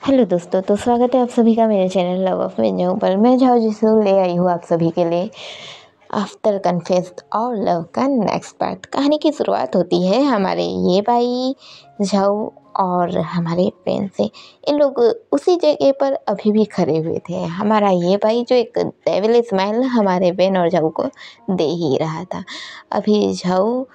Hello दोस्तों, तो स्वागत है आप सभी का मेरे चैनल लव ऑफ मिन्जो पर। मैं झाओ जिसू ले आई हूँ आप सभी के लिए आफ्टर कन्फेस्ड और लव का नेक्स्ट पार्ट। कहानी की शुरुआत होती है हमारे ये भाई झाओ और हमारे पेन से। इन लोग उसी जगह पर अभी भी खड़े हुए थे। हमारा ये भाई जो एक डेविल स्माइल हमारे पेन और झाओ को दे ही रहा था। अभी झाओ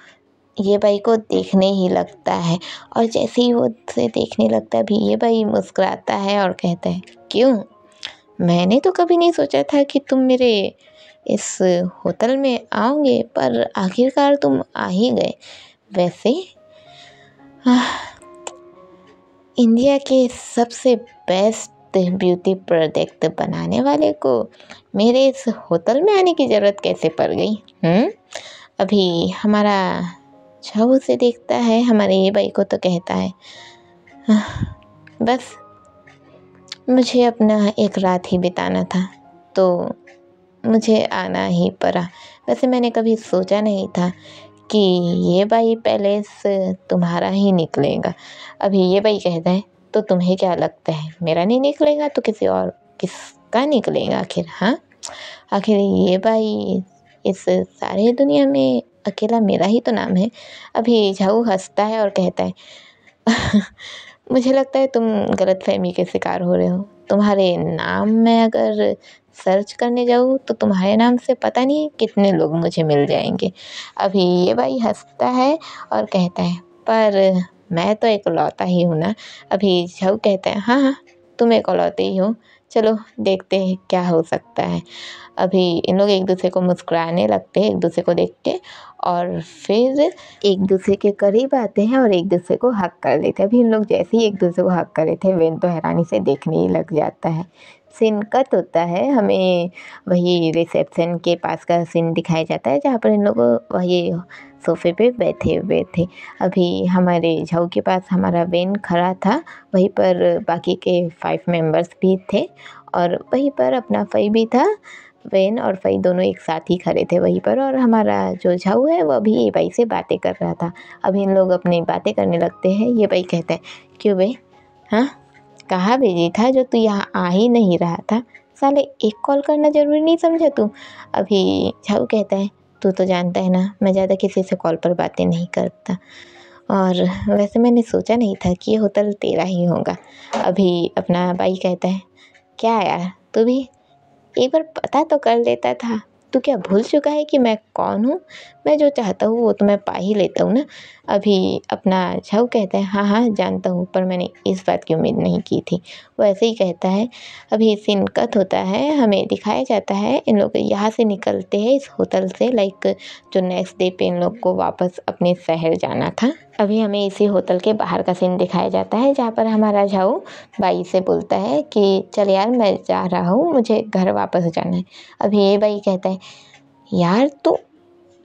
ये भाई को देखने ही लगता है और जैसे ही वो उसे देखने लगता है, अभी ये भाई मुस्कुराता है और कहता है, क्यों, मैंने तो कभी नहीं सोचा था कि तुम मेरे इस होटल में आओगे, पर आखिरकार तुम आ ही गए। वैसे इंडिया के सबसे बेस्ट ब्यूटी प्रोडक्ट बनाने वाले को मेरे इस होटल में आने की ज़रूरत कैसे पड़ गई? अभी हमारा झाओ से देखता है हमारे ये भाई को तो कहता है, बस मुझे अपना एक रात ही बिताना था तो मुझे आना ही पड़ा। वैसे मैंने कभी सोचा नहीं था कि ये भाई पैलेस तुम्हारा ही निकलेगा। अभी ये भाई कहता है, तो तुम्हें क्या लगता है मेरा नहीं निकलेगा तो किसी और किसका निकलेगा आखिर? हाँ, आखिर ये भाई इस सारी दुनिया में अकेला मेरा ही तो नाम है। अभी झाऊ हंसता है और कहता है, मुझे लगता है तुम गलतफहमी के शिकार हो रहे हो। तुम्हारे नाम में अगर सर्च करने जाऊँ तो तुम्हारे नाम से पता नहीं कितने लोग मुझे मिल जाएंगे। अभी ये भाई हंसता है और कहता है, पर मैं तो इकलौता ही हूँ ना। अभी झाऊ कहता है, हाँ हाँ, तुम इकलौते ही हो, चलो देखते हैं क्या हो सकता है। अभी इन लोग एक दूसरे को मुस्कुराने लगते हैं एक दूसरे को देख के, और फिर एक दूसरे के करीब आते हैं और एक दूसरे को हक कर लेते हैं। अभी इन लोग जैसे ही एक दूसरे को हक कर रहे थे, वेन तो हैरानी से देखने ही लग जाता है। सीन कट होता है, हमें वही रिसेप्शन के पास का सीन दिखाया जाता है जहाँ पर इन लोग वही सोफे पे बैठे हुए थे। अभी हमारे झाऊ के पास हमारा वेन खड़ा था, वहीं पर बाकी के 5 मेंबर्स भी थे और वहीं पर अपना फई भी था। वेन और फई दोनों एक साथ ही खड़े थे वहीं पर, और हमारा जो झाऊ है वो अभी ये भाई से बातें कर रहा था। अभी इन लोग अपनी बातें करने लगते हैं। ये भाई कहता है, क्यों बे, हाँ कहाँ बिजी था जो तू यहाँ आ ही नहीं रहा था? साले एक कॉल करना ज़रूरी नहीं समझा तू? अभी झाऊ कहता है, तू तो जानता है ना मैं ज़्यादा किसी से कॉल पर बातें नहीं करता, और वैसे मैंने सोचा नहीं था कि ये होटल तेरा ही होगा। अभी अपना भाई कहता है, क्या यार तू भी एक बार पता तो कर लेता था। तू क्या भूल चुका है कि मैं कौन हूँ? मैं जो चाहता हूँ वो तो मैं पा ही लेता हूँ ना। अभी अपना झाऊ कहता है, हाँ हाँ जानता हूँ, पर मैंने इस बात की उम्मीद नहीं की थी। वो ऐसे ही कहता है। अभी सीन कट होता है, हमें दिखाया जाता है इन लोग यहाँ से निकलते हैं इस होटल से, लाइक जो नेक्स्ट डे पे इन लोग को वापस अपने शहर जाना था। अभी हमें इसी होटल के बाहर का सीन दिखाया जाता है जहाँ पर हमारा झाऊ बाई से बोलता है कि चल यार मैं जा रहा हूँ, मुझे घर वापस जाना है। अभी ये बाई कहता है, यार तू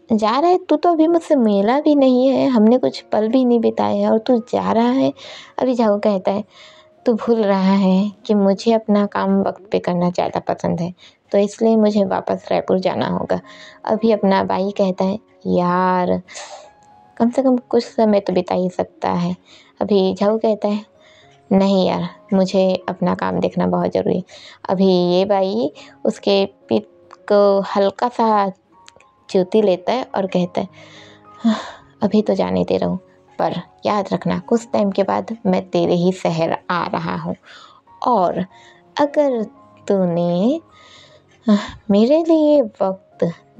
जा रहा है, तू तो अभी मुझसे मिला भी नहीं है, हमने कुछ पल भी नहीं बिताए हैं और तू जा रहा है। अभी झाऊ कहता है, तू भूल रहा है कि मुझे अपना काम वक्त पे करना ज़्यादा पसंद है, तो इसलिए मुझे वापस रायपुर जाना होगा। अभी अपना भाई कहता है, यार कम से कम कुछ समय तो बिता ही सकता है। अभी झाऊ कहता है, नहीं यार मुझे अपना काम देखना बहुत ज़रूरी है। अभी ये भाई उसके पीठ को हल्का सा चूती लेता है और कहता है, "हाँ, अभी तो जाने दे रहा हूँ, पर याद रखना कुछ टाइम के बाद मैं तेरे ही शहर आ रहा हूँ, और अगर तूने मेरे लिए वक्त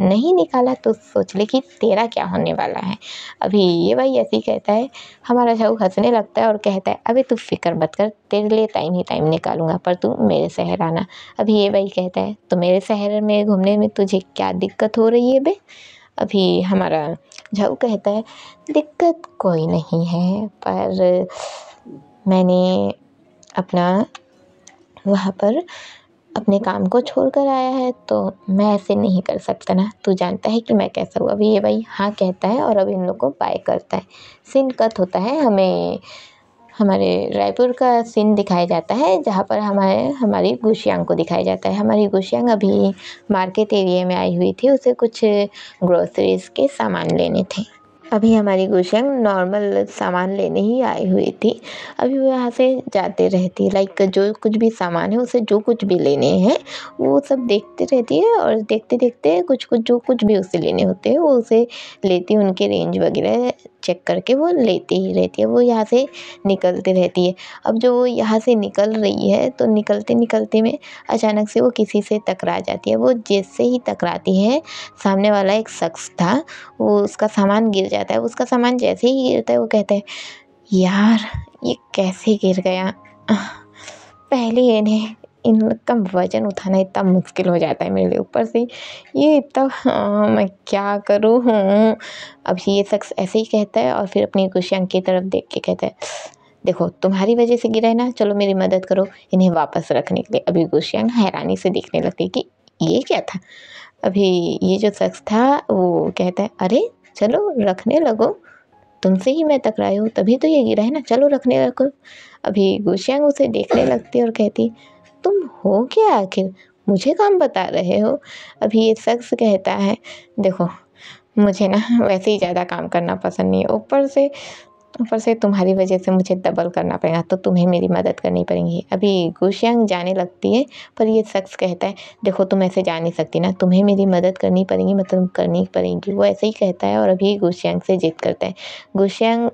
नहीं निकाला तो सोच ले कि तेरा क्या होने वाला है। अभी ये भाई ऐसे ही कहता है। हमारा झाऊ हंसने लगता है और कहता है, अभी तू फिक्र मत कर, तेरे लिए टाइम ही टाइम निकालूंगा, पर तू मेरे शहर आना। अभी ये भाई कहता है, तो मेरे शहर में घूमने में तुझे क्या दिक्कत हो रही है बे? अभी हमारा झाऊ कहता है, दिक्कत कोई नहीं है, पर मैंने अपना वहाँ पर अपने काम को छोड़कर आया है, तो मैं ऐसे नहीं कर सकता ना, तू जानता है कि मैं कैसा हूँ। अभी ये भाई हाँ कहता है और अब इन लोग को बाय करता है। सीन कट होता है, हमें हमारे रायपुर का सीन दिखाया जाता है जहाँ पर हमारी गुशियांग को दिखाया जाता है। हमारी गुशियांग अभी मार्केट एरिया में आई हुई थी, उसे कुछ ग्रोसरीज के सामान लेने थे। अभी हमारी गुशियांग नॉर्मल सामान लेने ही आई हुई थी। अभी वो यहाँ से जाते रहती है, लाइक जो कुछ भी सामान है उसे जो कुछ भी लेने हैं वो सब देखते रहती है, और देखते देखते कुछ कुछ जो कुछ भी उसे लेने होते हैं वो उसे लेती है। उनके रेंज वगैरह चेक करके वो लेती ही रहती है। वो यहाँ से निकलती रहती है। अब जो वो यहाँ से निकल रही है तो निकलते निकलते में अचानक से वो किसी से टकरा जाती है। वो जैसे ही टकराती है, सामने वाला एक शख्स था, वो उसका सामान गिर जाता है। उसका सामान जैसे ही गिरता है वो कहता है, यार ये कैसे गिर गया, पहले इन्हें इनका वज़न उठाना इतना मुश्किल हो जाता है मेरे लिए, ऊपर से ये इतना, मैं क्या करूँ। अब ये शख्स ऐसे ही कहता है और फिर अपनी गुशियांग की तरफ देख के कहता है, देखो तुम्हारी वजह से गिरा है ना, चलो मेरी मदद करो इन्हें वापस रखने के लिए। अभी गुशियांग हैरानी से देखने लगती है कि ये क्या था। अभी ये जो शख्स था वो कहता है, अरे चलो रखने लगो, तुमसे ही मैं टकराई हूँ तभी तो ये गिरा है ना, चलो रखने लगो। अभी गुशियांग उसे देखने लगती है और कहती, तुम हो क्या आखिर, मुझे काम बता रहे हो। अभी ये शख्स कहता है, देखो मुझे ना वैसे ही ज़्यादा काम करना पसंद नहीं है, ऊपर से तुम्हारी वजह से मुझे डबल करना पड़ेगा, तो तुम्हें मेरी मदद करनी पड़ेगी। अभी गुशियांग जाने लगती है पर ये शख्स कहता है, देखो तुम ऐसे जा नहीं सकती ना, तुम्हें मेरी मदद करनी पड़ेगी, मतलब करनी पड़ेगी। वो ऐसे ही कहता है और अभी गुशियांग से जिद करता है। गुशियांग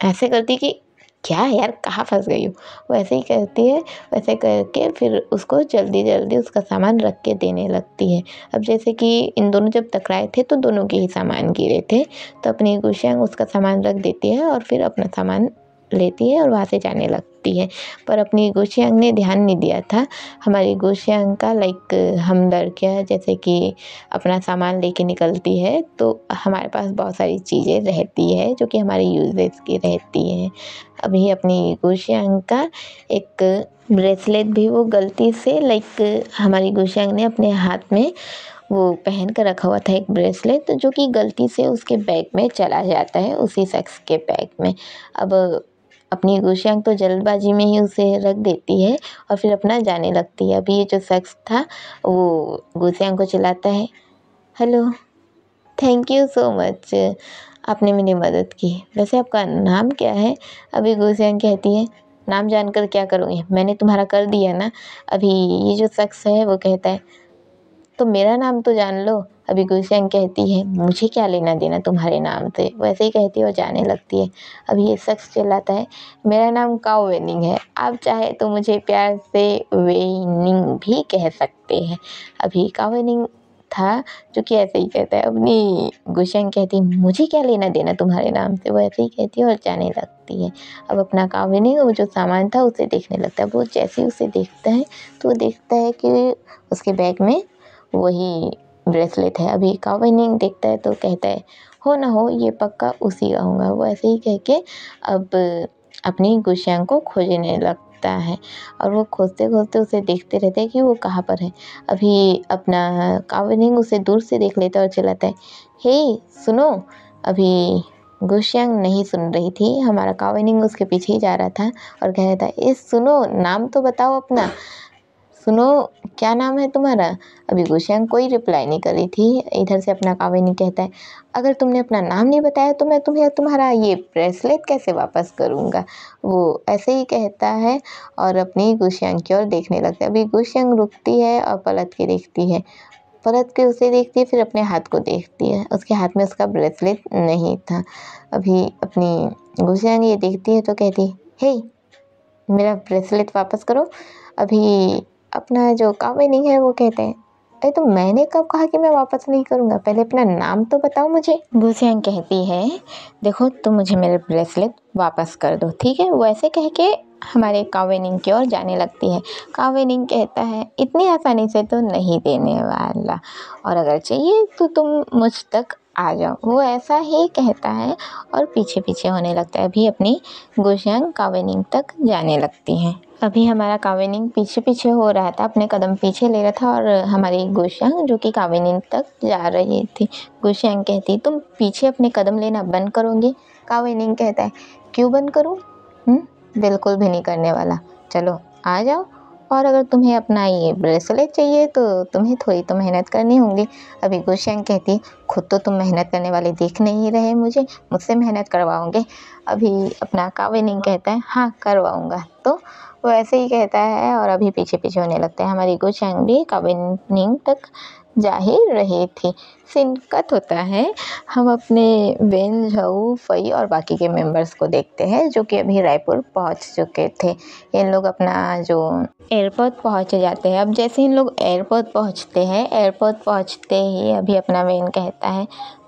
ऐसे करती कि क्या यार कहाँ फंस गई हूँ, वो ऐसे ही करती है। वैसे करके फिर उसको जल्दी जल्दी उसका सामान रख के देने लगती है। अब जैसे कि इन दोनों जब टकराए थे तो दोनों के ही सामान गिरे थे, तो अपनी गुशियांग उसका सामान रख देती है और फिर अपना सामान लेती है और वहाँ से जाने लगती है। पर अपनी गुशियांग ने ध्यान नहीं दिया था। हमारी गुशियांग का लाइक हम लड़कियाँ जैसे कि अपना सामान लेके निकलती है तो हमारे पास बहुत सारी चीज़ें रहती है जो कि हमारे यूजेस की रहती हैं। अभी अपनी गुशियांग का एक ब्रेसलेट भी वो गलती से लाइक हमारी गुशियांग ने अपने हाथ में वो पहन कर रखा हुआ था एक ब्रेसलेट, जो कि गलती से उसके बैग में चला जाता है, उसी शख्स के बैग में। अब अपनी गुशियांग तो जल्दबाजी में ही उसे रख देती है और फिर अपना जाने लगती है। अभी ये जो शख्स था वो गुशियांग को चिल्लाता है, hello, thank you so much, आपने मेरी मदद की। वैसे आपका नाम क्या है। अभी गुशियांग कहती है, नाम जानकर क्या करूँगी, मैंने तुम्हारा कर दिया ना। अभी ये जो शख्स है वो कहता है, तो मेरा नाम तो जान लो। अभी गुशियांग कहती है, मुझे क्या लेना देना तुम्हारे नाम से। वैसे ही कहती है और जाने लगती है। अभी ये शख्स चिल्लाता है, मेरा नाम काओ वेनिंग है, आप चाहे तो मुझे प्यार से वेनिंग भी कह सकते हैं। अभी काओ वेनिंग था जो कि ऐसे ही कहता है। अपनी गुशियांग कहती है, मुझे क्या लेना देना तुम्हारे नाम से। वो ऐसे ही कहती है और जाने लगती है। अब अपना काओ वेनिंग वो जो सामान था उसे देखने लगता है। वो जैसे ही उसे देखता है तो वो देखता है कि उसके बैग में वही ब्रेसलेट है। अभी काओ वेनिंग देखता है तो कहता है, हो ना हो ये पक्का उसी का होगा। वो ऐसे ही कह के अब अपनी गुशियांग को खोजने लगता है और वो खोजते खोजते उसे देखते रहते हैं कि वो कहाँ पर है। अभी अपना काओ वेनिंग उसे दूर से देख लेता है और चिल्लाता है, हे सुनो। अभी गुशियांग नहीं सुन रही थी, हमारा काओ वेनिंग उसके पीछे ही जा रहा था और कह रहा था, ए सुनो, नाम तो बताओ अपना, सुनो क्या नाम है तुम्हारा। अभी गुशियांग कोई रिप्लाई नहीं कर रही थी। इधर से अपना काओ वेनिंग कहता है, अगर तुमने अपना नाम नहीं बताया तो मैं तुम्हें तुम्हारा ये ब्रेसलेट कैसे वापस करूँगा। वो ऐसे ही कहता है और अपनी गुशियांग की ओर देखने लगता है। अभी गुशियांग रुकती है और पलट के देखती है, पलट के उसे देखती है, फिर अपने हाथ को देखती है। उसके हाथ में उसका ब्रेसलेट नहीं था। अभी अपनी गुशियांग ये देखती है तो कहती है, हे मेरा ब्रेसलेट वापस करो। अभी अपना जो काओ वेनिंग है वो कहते हैं, अरे तो मैंने कब कहा कि मैं वापस नहीं करूँगा, पहले अपना नाम तो बताओ मुझे। गुशियांग कहती है, देखो तुम मुझे मेरे ब्रेसलेट वापस कर दो, ठीक है। वो ऐसे कह के हमारे काओ वेनिंग की ओर जाने लगती है। काओ वेनिंग कहता है, इतनी आसानी से तो नहीं देने वाला, और अगर चाहिए तो तुम मुझ तक आ जाओ। वो ऐसा ही कहता है और पीछे पीछे होने लगता है। अभी अपनी गुशियांग काओ वेनिंग तक जाने लगती हैं। अभी हमारा काओ वेनिंग पीछे पीछे हो रहा था, अपने कदम पीछे ले रहा था और हमारी गुशियांग जो कि काओ वेनिंग तक जा रही थी। गुशियांग कहती, तुम पीछे अपने कदम लेना बंद करोगे। काओ वेनिंग कहता है, क्यों बंद करूँ, बिल्कुल भी नहीं करने वाला, चलो आ जाओ। और अगर तुम्हें अपना ये ब्रेसलेट चाहिए तो तुम्हें थोड़ी तो मेहनत करनी होगी। अभी गुशियांग कहती खुद तो तुम मेहनत करने वाले दिख नहीं रहे मुझसे मेहनत करवाओगे। अभी अपना कावेनिंग कहता है हाँ करवाऊँगा। तो वो ऐसे ही कहता है और अभी पीछे पीछे होने लगता है। हमारी गुशियांग भी कावेनिंग तक जा ही रही थी। सीन कट होता है। हम अपने वेन, झाऊ, फई और बाकी के मेंबर्स को देखते हैं जो कि अभी रायपुर पहुंच चुके थे। इन लोग अपना जो एयरपोर्ट पहुंच जाते हैं। अब जैसे इन लोग एयरपोर्ट पहुंचते हैं, एयरपोर्ट पहुंचते ही अभी अपना वेन कहता है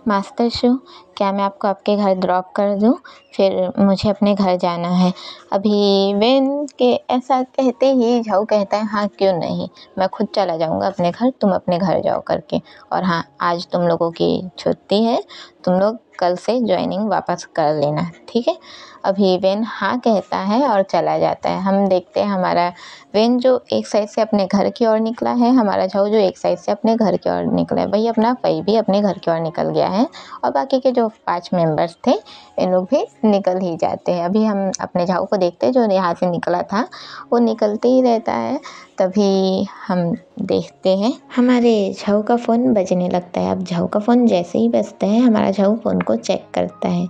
मास्टर शू क्या मैं आपको आपके घर ड्रॉप कर दूं? फिर मुझे अपने घर जाना है। अभी वेन के ऐसा कहते ही झाऊ कहता है हाँ क्यों नहीं, मैं खुद चला जाऊंगा अपने घर, तुम अपने घर जाओ करके। और हाँ आज तुम लोगों की छुट्टी है, तुम लोग कल से ज्वाइनिंग वापस कर लेना, ठीक है। अभी वेन हाँ कहता है और चला जाता है। हम देखते हैं हमारा वेन जो एक साइड से अपने घर की ओर निकला है, हमारा झाऊ जो एक साइड से अपने घर की ओर निकला है, वही अपना फई भी अपने घर की ओर निकल गया है और बाकी के जो 5 मेंबर्स थे इन लोग भी निकल ही जाते हैं। अभी हम अपने झाऊ को देखते हैं जो यहाँ से निकला था वो निकलते ही रहता है। तभी हम देखते हैं हमारे झाऊ का फ़ोन बजने लगता है। अब झाऊ का फ़ोन जैसे ही बजता है हमारा झाऊ फ़ोन को चेक करता है।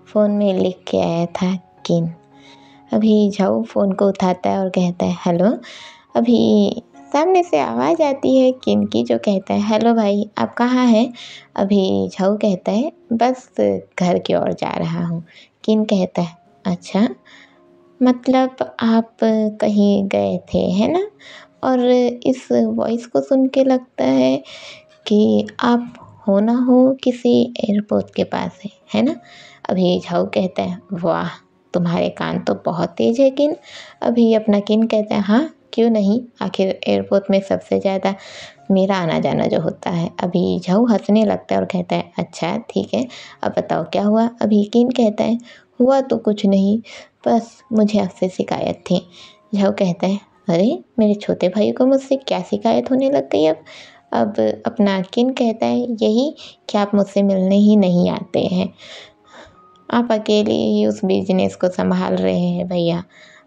फ़ोन में लिख के आया था किन। अभी झाऊ फ़ोन को उठाता है और कहता है हेलो। अभी सामने से आवाज़ आती है किन की जो कहता है हेलो भाई आप कहाँ हैं? अभी झाऊ कहता है बस घर की ओर जा रहा हूँ। किन कहता है अच्छा मतलब आप कहीं गए थे है ना? और इस वॉइस को सुन के लगता है कि आप हो ना हो किसी एयरपोर्ट के पास है ना? अभी झाऊ कहता है वाह तुम्हारे कान तो बहुत तेज है किन। अभी अपना किन कहता है हाँ क्यों नहीं, आखिर एयरपोर्ट में सबसे ज़्यादा मेरा आना जाना जो होता है। अभी झाऊ हंसने लगता है और कहता है अच्छा ठीक है अब बताओ क्या हुआ। अभी किन कहता है हुआ तो कुछ नहीं, बस मुझे आपसे शिकायत थी। झाऊ कहता है अरे मेरे छोटे भाई को मुझसे क्या शिकायत होने लग गई अब अपना किन कहता है यही कि आप मुझसे मिलने ही नहीं आते हैं, आप अकेले ही उस बिजनेस को संभाल रहे हैं भैया,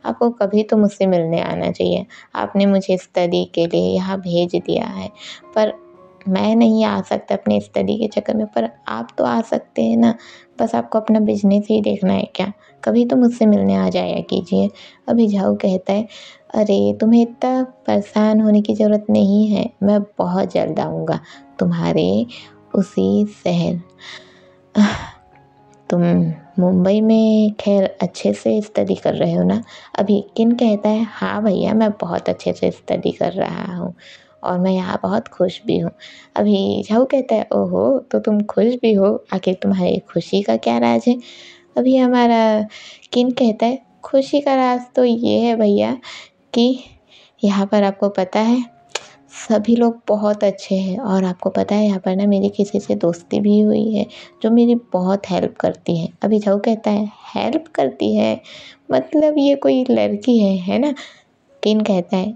आपको कभी तो मुझसे मिलने आना चाहिए। आपने मुझे स्टडी के लिए यहाँ भेज दिया है पर मैं नहीं आ सकता अपने स्टडी के चक्कर में, पर आप तो आ सकते हैं ना, बस आपको अपना बिजनेस ही देखना है क्या, कभी तो मुझसे मिलने आ जाया कीजिए। अभी झाऊ कहता है अरे तुम्हें इतना परेशान होने की ज़रूरत नहीं है, मैं बहुत जल्द आऊँगा तुम्हारे उसी शहर। तुम मुंबई में खैर अच्छे से स्टडी कर रहे हो ना? अभी किन कहता है हाँ भैया मैं बहुत अच्छे से स्टडी कर रहा हूँ और मैं यहाँ बहुत खुश भी हूँ। अभी झाऊ कहता है ओहो तो तुम खुश भी हो, आखिर तुम्हारी खुशी का क्या राज है? अभी हमारा किन कहता है खुशी का राज तो ये है भैया कि यहाँ पर आपको पता है सभी लोग बहुत अच्छे हैं और आपको पता है यहाँ पर ना मेरी किसी से दोस्ती भी हुई है जो मेरी बहुत हेल्प करती है। अभी झाऊ कहता है हेल्प करती है मतलब ये कोई लड़की है ना? किन कहता है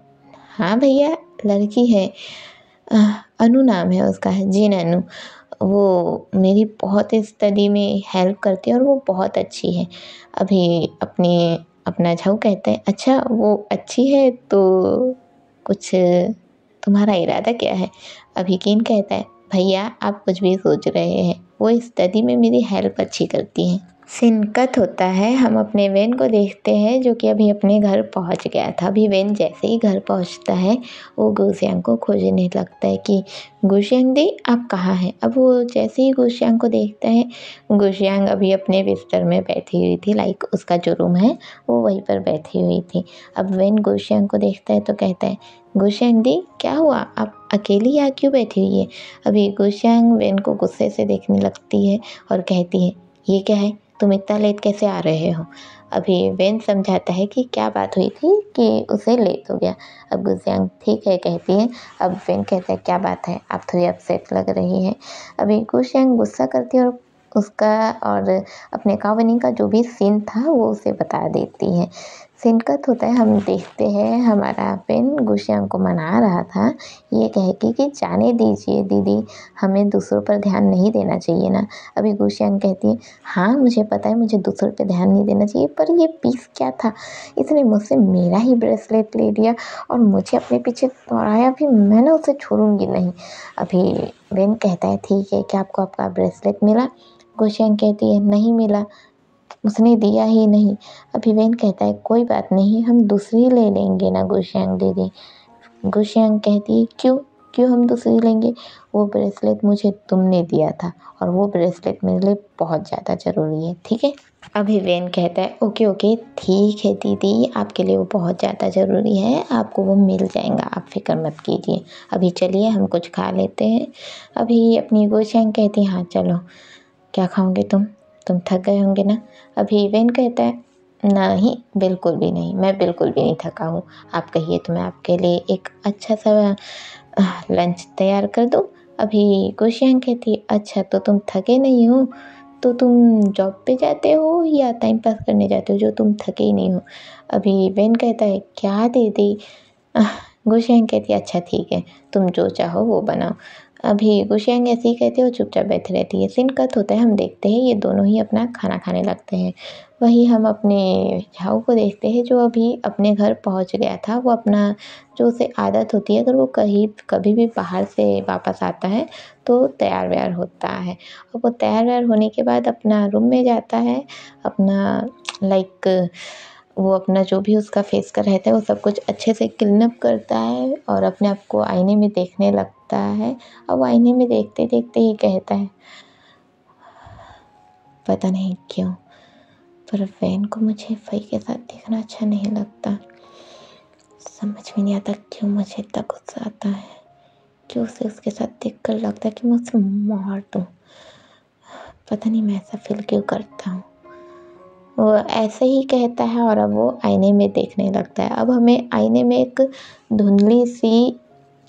हाँ भैया लड़की है, अनु नाम है उसका, जिन अनु, वो मेरी बहुत स्टडी में हेल्प करती है और वो बहुत अच्छी है। अभी अपना झाऊ कहता है अच्छा वो अच्छी है तो कुछ तुम्हारा इरादा क्या है? अभी किन कहता है भैया आप कुछ भी सोच रहे हैं, वो स्टडी में मेरी हेल्प अच्छी करती हैं। सीन कट होता है। हम अपने वेन को देखते हैं जो कि अभी अपने घर पहुंच गया था। अभी वेन जैसे ही घर पहुंचता है वो गुशियांग को खोजने लगता है कि गुशियांग दी आप कहाँ हैं। अब वो जैसे ही गुशियांग को देखता है, गुशियांग अभी अपने बिस्तर में बैठी हुई थी, लाइक उसका जो रूम है वो वहीं पर बैठी हुई थी। अब वेन गुशियांग को देखता है तो कहता है गुशियांग दी क्या हुआ, आप अकेली यहाँ क्यों बैठी हुई है? अभी गुशियांग वेन को गुस्से से देखने लगती है और कहती है ये क्या है, तुम इतना लेट कैसे आ रहे हो? अभी वेन समझाता है कि क्या बात हुई थी कि उसे लेट हो गया। अब गुशियांग ठीक है कहती है। अब वेन कहता है क्या बात है, आप थोड़ी अपसेट लग रही हैं। अभी गुशियांग गुस्सा करती है और उसका और अपने कावनी का जो भी सीन था वो उसे बता देती है। सीन कट होता है, हम देखते हैं हमारा पेन गुशियांग को मना रहा था ये कह के कि जाने दीजिए दीदी, हमें दूसरों पर ध्यान नहीं देना चाहिए ना। अभी गुशियांग कहती है हाँ मुझे पता है मुझे दूसरों पे ध्यान नहीं देना चाहिए, पर ये पीस क्या था, इसने मुझसे मेरा ही ब्रेसलेट ले लिया और मुझे अपने पीछे दौड़ाया भी, मैं ना उसे छोड़ूंगी नहीं। अभी वेन कहता है ठीक है क्या आपको आपका ब्रेसलेट मिला? गुशियांग कहती है नहीं मिला, उसने दिया ही नहीं। अभी वेन कहता है कोई बात नहीं, हम दूसरी ले लेंगे ना गुशियांग दीदी। गुशियांग कहती है क्यों क्यों हम दूसरी लेंगे, वो ब्रेसलेट मुझे तुमने दिया था और वो ब्रेसलेट मेरे लिए बहुत ज़्यादा ज़रूरी है, ठीक है। अभी वेन कहता है ओके ओके ठीक है दीदी, आपके लिए वो बहुत ज़्यादा ज़रूरी है, आपको वो मिल जाएगा, आप फिक्र मत कीजिए। अभी चलिए हम कुछ खा लेते हैं। अभी अपनी गुशियांग कहती है हाँ चलो, क्या खाओगे तुम थक गए होंगे ना। अभी वेन कहता है नहीं बिल्कुल भी नहीं, मैं बिल्कुल भी नहीं थका हूँ, आप कहिए तो मैं आपके लिए एक अच्छा सा लंच तैयार कर दूँ। अभी गुशियांग कहती है अच्छा तो तुम थके नहीं हो, तो तुम जॉब पे जाते हो या टाइम पास करने जाते हो जो तुम थके ही नहीं हो। अभी वेन कहता है क्या दीदी, गुशियांग कहती है अच्छा ठीक है, तुम जो चाहो वो बनाओ। अभी गुशियांग ऐसे ही कहते हो चुपचाप बैठी रहती है। सीन कट होता है, हम देखते हैं ये दोनों ही अपना खाना खाने लगते हैं। वही हम अपने झाऊ को देखते हैं जो अभी अपने घर पहुंच गया था। वो अपना जो उसे आदत होती है अगर वो कहीं कभी भी बाहर से वापस आता है तो तैयार व्यार होता है, और वो तैयार व्यार होने के बाद अपना रूम में जाता है, अपना लाइक वो अपना जो भी उसका फेस का रहता है वो सब कुछ अच्छे से क्लीन अप करता है और अपने आप को आईने में देखने लगता है। और वो आईने में देखते देखते ही कहता है पता नहीं क्यों पर वैन को मुझे फई के साथ देखना अच्छा नहीं लगता। समझ में नहीं आता क्यों मुझे इतना गुस्सा आता है, क्यों उसे उसके साथ देख कर लगता है कि मैं उसे मार दूँ। पता नहीं मैं ऐसा फील क्यों करता हूँ। वो ऐसे ही कहता है और अब वो आईने में देखने लगता है। अब हमें आईने में एक धुंधली सी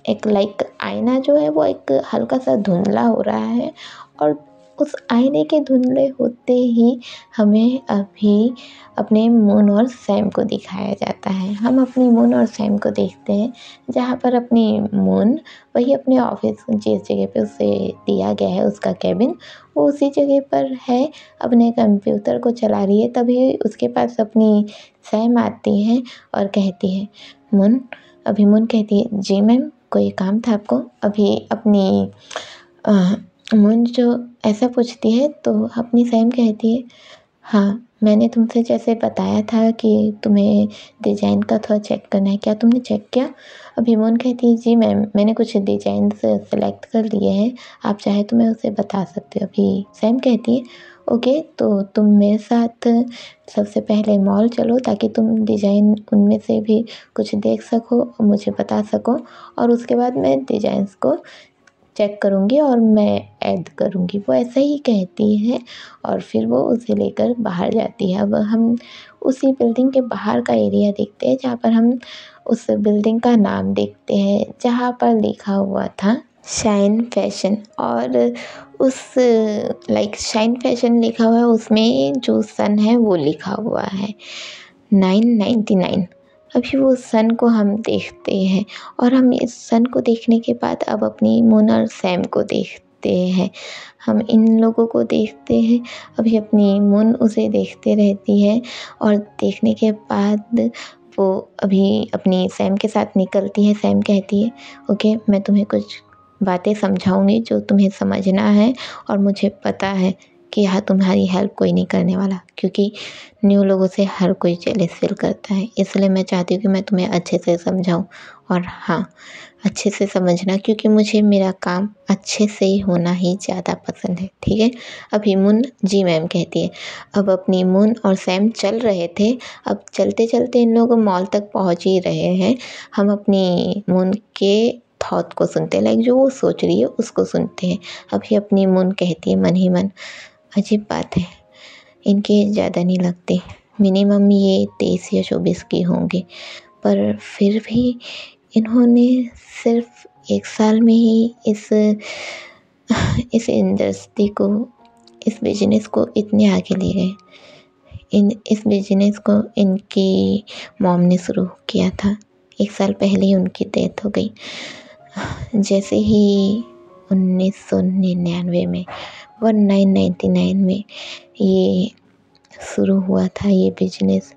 एक लाइक आईना जो है वो एक हल्का सा धुंधला हो रहा है, और उस आईने के धुंधले होते ही हमें अभी अपने मून और सैम को दिखाया जाता है। हम अपनी मून और सैम को देखते हैं जहाँ पर अपनी मून वही अपने ऑफिस जिस जगह पे उसे दिया गया है उसका कैबिन, वो उसी जगह पर है, अपने कंप्यूटर को चला रही है। तभी उसके पास अपनी सैम आती है और कहती है मून। अभी मून कहती है जी मैम, कोई काम था आपको? अभी अपनी मून जो ऐसा पूछती है तो अपनी सैम कहती है हाँ मैंने तुमसे जैसे बताया था कि तुम्हें डिज़ाइन का थोड़ा चेक करना है, क्या तुमने चेक किया? अभी मून कहती है जी मैम, मैंने कुछ डिज़ाइन सेलेक्ट कर लिए हैं, आप चाहे तो मैं उसे बता सकती हूँ। अभी सैम कहती है ओके तो तुम मेरे साथ सबसे पहले मॉल चलो ताकि तुम डिज़ाइन उनमें से भी कुछ देख सको और मुझे बता सको, और उसके बाद मैं डिज़ाइंस को चेक करूँगी और मैं ऐड करूँगी। वो ऐसा ही कहती है और फिर वो उसे लेकर बाहर जाती है। अब हम उसी बिल्डिंग के बाहर का एरिया देखते हैं जहाँ पर हम उस बिल्डिंग का नाम देखते हैं जहाँ पर लिखा हुआ था शाइन फैशन, और उस लाइक शाइन फैशन लिखा हुआ है उसमें जो सन है वो लिखा हुआ है 999। अभी वो सन को हम देखते हैं और हम इस सन को देखने के बाद अब अपनी मून और सैम को देखते हैं। हम इन लोगों को देखते हैं, अभी अपनी मून उसे देखते रहती है और देखने के बाद वो अभी अपनी सैम के साथ निकलती है। सैम कहती है ओके मैं तुम्हें कुछ बातें समझाऊंगी जो तुम्हें समझना है, और मुझे पता है कि यहाँ तुम्हारी हेल्प कोई नहीं करने वाला क्योंकि न्यू लोगों से हर कोई जेलस फील करता है, इसलिए मैं चाहती हूँ कि मैं तुम्हें अच्छे से समझाऊँ। और हाँ अच्छे से समझना क्योंकि मुझे मेरा काम अच्छे से ही होना ही ज़्यादा पसंद है, ठीक है। अभी मून जी मैम कहती है। अब अपनी मून और सैम चल रहे थे, अब चलते चलते इन लोग मॉल तक पहुँच ही रहे हैं। हम अपनी मून के थॉट को सुनते हैं, लाइक जो वो सोच रही है उसको सुनते हैं। अभी अपनी मून कहती है मन ही मन अजीब बात है, इनके ज़्यादा नहीं लगते, मिनिमम ये 23 या 24 की होंगी, पर फिर भी इन्होंने सिर्फ 1 साल में ही इस इंडस्ट्री को, इस बिजनेस को इतने आगे ले गए। इस बिजनेस को इनकी मॉम ने शुरू किया था। 1 साल पहले ही उनकी डेथ हो गई। जैसे ही 1999 में 1999 में ये शुरू हुआ था ये बिजनेस,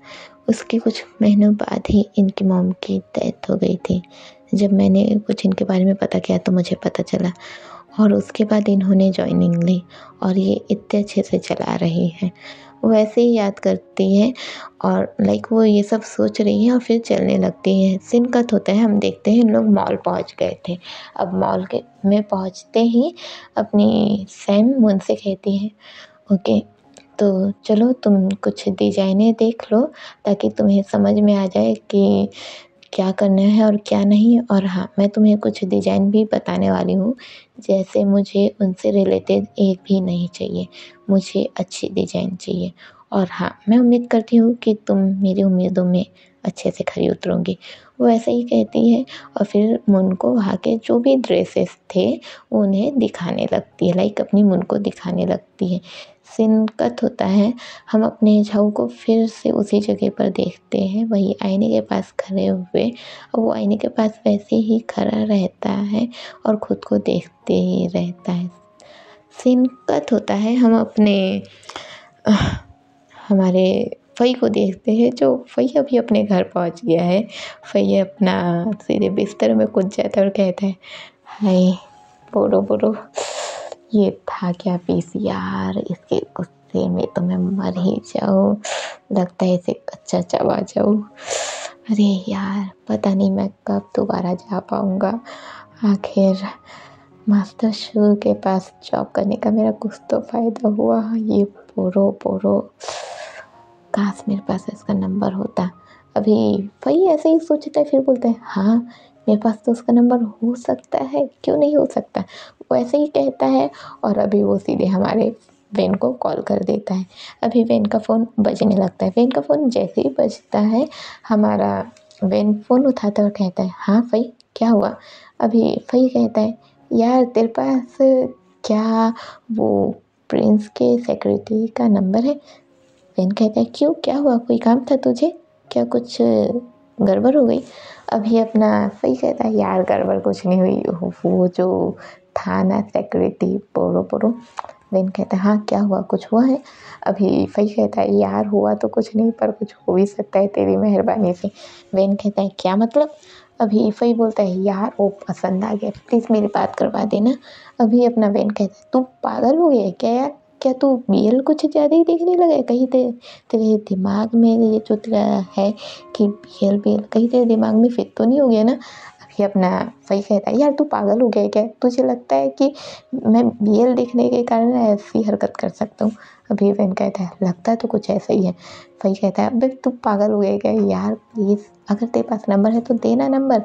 उसके कुछ महीनों बाद ही इनकी मॉम की डेथ हो गई थी। जब मैंने कुछ इनके बारे में पता किया तो मुझे पता चला, और उसके बाद इन्होंने जॉइनिंग ली और ये इतने अच्छे से चला रही हैं। वो ऐसे ही याद करती है और वो ये सब सोच रही है और फिर चलने लगती है। सीन कट होता है, हम देखते हैं इन लोग मॉल पहुंच गए थे। अब मॉल के में पहुंचते ही अपनी सैम मुझसे कहती है, ओके तो चलो तुम कुछ डिजाइनें देख लो ताकि तुम्हें समझ में आ जाए कि क्या करना है और क्या नहीं। और हाँ, मैं तुम्हें कुछ डिज़ाइन भी बताने वाली हूँ, जैसे मुझे उनसे रिलेटेड एक भी नहीं चाहिए, मुझे अच्छी डिज़ाइन चाहिए। और हाँ, मैं उम्मीद करती हूँ कि तुम मेरी उम्मीदों में अच्छे से खरी उतरोगी। वो ऐसे ही कहती है और फिर मुन को वहाँ के जो भी ड्रेसेस थे वो उन्हें दिखाने लगती है, अपनी मुन को दिखाने लगती है। सीन कट होता है, हम अपने झाऊ को फिर से उसी जगह पर देखते हैं, वही आईने के पास खड़े हुए। और वो आईने के पास वैसे ही खड़ा रहता है और खुद को देखते ही रहता है। सीन कट होता है, हम अपने हमारे फई को देखते हैं, जो फई अभी अपने घर पहुंच गया है। फई अपना सीधे बिस्तर में कूद जाता है और कहता है, हाय बोलो बोलो, ये था क्या पीस यार, इसके गुस्से में तो मैं मर ही जाऊँ, लगता है इसे कच्चा चबा जाऊँ। अरे यार, पता नहीं मैं कब दोबारा जा पाऊँगा। आखिर मास्टर शू के पास जॉब करने का मेरा कुछ तो फ़ायदा हुआ। ये पोरो पोरो, काश मेरे पास इसका नंबर होता। अभी वही ऐसे ही सोचता है, फिर बोलता है, हाँ मेरे पास तो उसका नंबर हो सकता है, क्यों नहीं हो सकता। वो ऐसे ही कहता है और अभी वो सीधे हमारे वेन को कॉल कर देता है। अभी वेन का फ़ोन बजने लगता है। वेन का फ़ोन जैसे ही बजता है, हमारा वेन फ़ोन उठाता है और कहता है, हाँ फई क्या हुआ। अभी फई कहता है, यार तेरे पास क्या वो प्रिंस के सेक्रेटरी का नंबर है। वेन कहता है, क्यों क्या हुआ, कोई काम था तुझे, क्या कुछ गड़बड़ हो गई। अभी अपना फई कहता है, यार गड़बड़ कुछ नहीं हुई, वो जो था ना सेक्रेटरी पोरो पोरो। वेन कहता है, हाँ क्या हुआ, कुछ हुआ है। अभी फई कहता है, यार हुआ तो कुछ नहीं पर कुछ हो भी सकता है तेरी मेहरबानी से। वेन कहता है, क्या मतलब। अभी फई बोलता है, यार वो पसंद आ गया, प्लीज़ मेरी बात करवा देना। अभी अपना वेन कहता है, तू पागल हो गया है क्या यार, क्या तू बीएल कुछ ज़्यादा ही देखने लगा है, कहीं तेरे दिमाग में ये जो तेरा है कि बीएल कहीं तेरे दिमाग में फिट तो नहीं हो गया ना। अभी अपना वही कहता है, यार तू पागल हो गया है क्या, तुझे लगता है कि मैं बीएल देखने के कारण ऐसी हरकत कर सकता हूँ। अभी वेन कहता है, लगता है तो कुछ ऐसा ही है। वही कहता है, अबे तू पागल हो गया है क्या यार, प्लीज़ अगर तेरे पास नंबर है तो देना नंबर।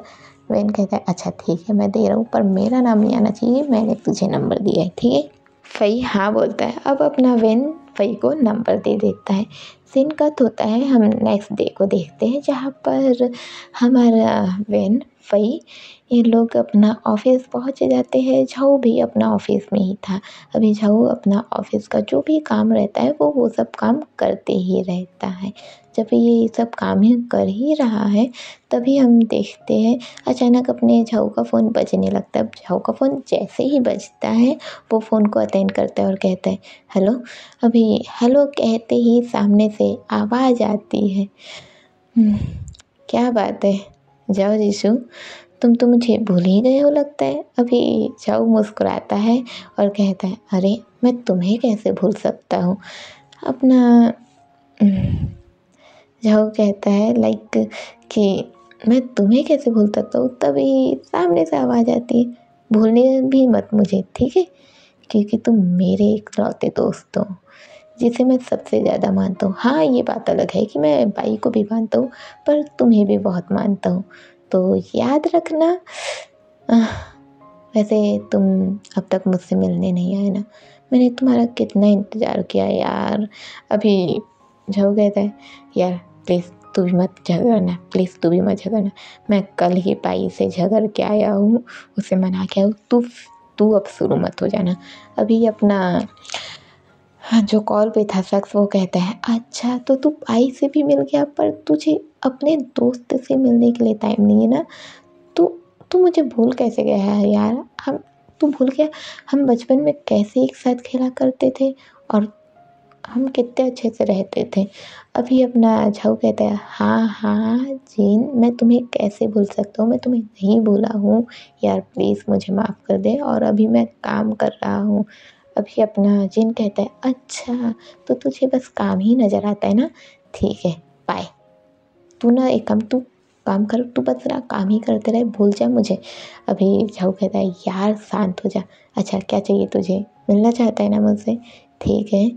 वेन कहता है, अच्छा ठीक है मैं दे रहा हूँ, पर मेरा नाम नहीं आना चाहिए, मैंने तुझे नंबर दिया है, ठीक है। फई हाँ बोलता है। अब अपना वेन फई को नंबर दे देता है। सीन कट होता है, हम नेक्स्ट डे को देखते हैं, जहाँ पर हमारा वेन फई ये लोग अपना ऑफिस पहुँच जाते हैं। झाऊ भी अपना ऑफिस में ही था। अभी झाऊ अपना ऑफिस का जो भी काम रहता है वो सब काम करते ही रहता है। जब ये सब काम ही कर ही रहा है, तभी हम देखते हैं अचानक अपने झाऊ का फ़ोन बजने लगता है। झाऊ का फ़ोन जैसे ही बजता है, वो फ़ोन को अटेंड करता है और कहता है, हेलो। अभी हेलो कहते ही सामने से आवाज़ आती है, क्या बात है, जाओ जीशु, तुम तो मुझे भूल ही गए हो लगता है। अभी जाओ मुस्कुराता है और कहता है, अरे मैं तुम्हें कैसे भूल सकता हूँ। अपना जाओ कहता है कि मैं तुम्हें कैसे भूल सकता हूँ। तभी सामने से आवाज़ आती है, भूलने भी मत मुझे, ठीक है, क्योंकि तुम मेरे इकलौते दोस्त हो जिसे मैं सबसे ज़्यादा मानता हूँ। हाँ ये बात अलग है कि मैं बाई को भी मानता हूँ, पर तुम्हें भी बहुत मानता हूँ, तो याद रखना। वैसे तुम अब तक मुझसे मिलने नहीं आए ना, मैंने तुम्हारा कितना इंतज़ार किया यार। अभी झो कहता है, यार प्लीज़ तू भी मत झगड़ना, प्लीज़ तू भी मत झगड़ना, मैं कल ही बाई से झगड़ के आया हूँ, उसे मना के आया हूँ, तू अब शुरू मत हो जाना। अभी अपना हाँ, जो कॉल पे था शख्स वो कहता है, अच्छा तो तू भाई से भी मिल गया पर तुझे अपने दोस्त से मिलने के लिए टाइम नहीं है ना। तू तू मुझे भूल कैसे गया है यार। हम तू भूल गया हम बचपन में कैसे एक साथ खेला करते थे और हम कितने अच्छे से रहते थे। अभी अपना झाऊ कहता है, हाँ हाँ जीन, मैं तुम्हें कैसे भूल सकता हूँ, मैं तुम्हें नहीं भूला हूँ यार, प्लीज़ मुझे माफ़ कर दे और अभी मैं काम कर रहा हूँ। अभी अपना जिन कहता है, अच्छा तो तुझे बस काम ही नज़र आता है ना, ठीक है बाय। तू ना एक काम, तू काम कर, तू बस ना काम ही करते रहे, भूल जा मुझे। अभी झाऊ कहता है, यार शांत हो जा। अच्छा क्या चाहिए तुझे, मिलना चाहता है ना मुझसे, ठीक है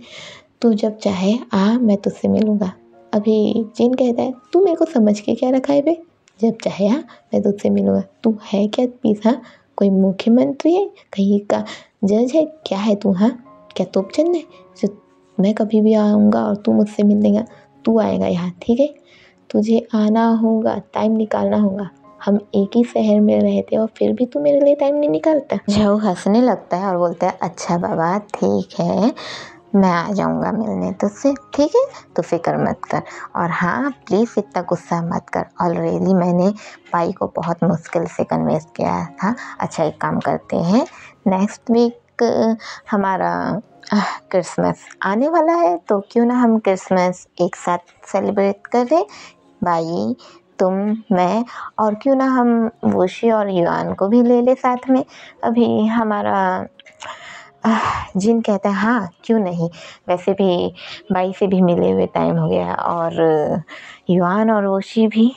तू जब चाहे आ, मैं तुझसे मिलूँगा। अभी जिन कहता है, तू मेरे को समझ के क्या रखा है बे, जब चाहे आ मैं तुझसे मिलूँगा। तू है क्या पीस, हाँ कोई मुख्यमंत्री है कहीं का, जज है क्या है तू, हाँ क्या तोपचंद है जो मैं कभी भी आऊँगा और तू मुझसे मिल लेगा। तू आएगा यहाँ, ठीक है तुझे आना होगा, टाइम निकालना होगा। हम एक ही शहर में रहते और फिर भी तू मेरे लिए टाइम नहीं निकालता। झाऊ हंसने लगता है और बोलता है, अच्छा बाबा ठीक है, मैं आ जाऊँगा मिलने तुझसे, ठीक है तो फिक्र मत कर। और हाँ प्लीज़ इतना गुस्सा मत कर, ऑलरेडी मैंने भाई को बहुत मुश्किल से कन्विंस किया था। अच्छा एक काम करते हैं, नेक्स्ट वीक हमारा क्रिसमस आने वाला है, तो क्यों ना हम क्रिसमस एक साथ सेलिब्रेट करें, भाई तुम मैं, और क्यों ना हम वोशी और युआन को भी ले ले साथ में। अभी हमारा जिन कहता है, हाँ क्यों नहीं, वैसे भी बाई से भी मिले हुए टाइम हो गया और युआन और वोशी भी,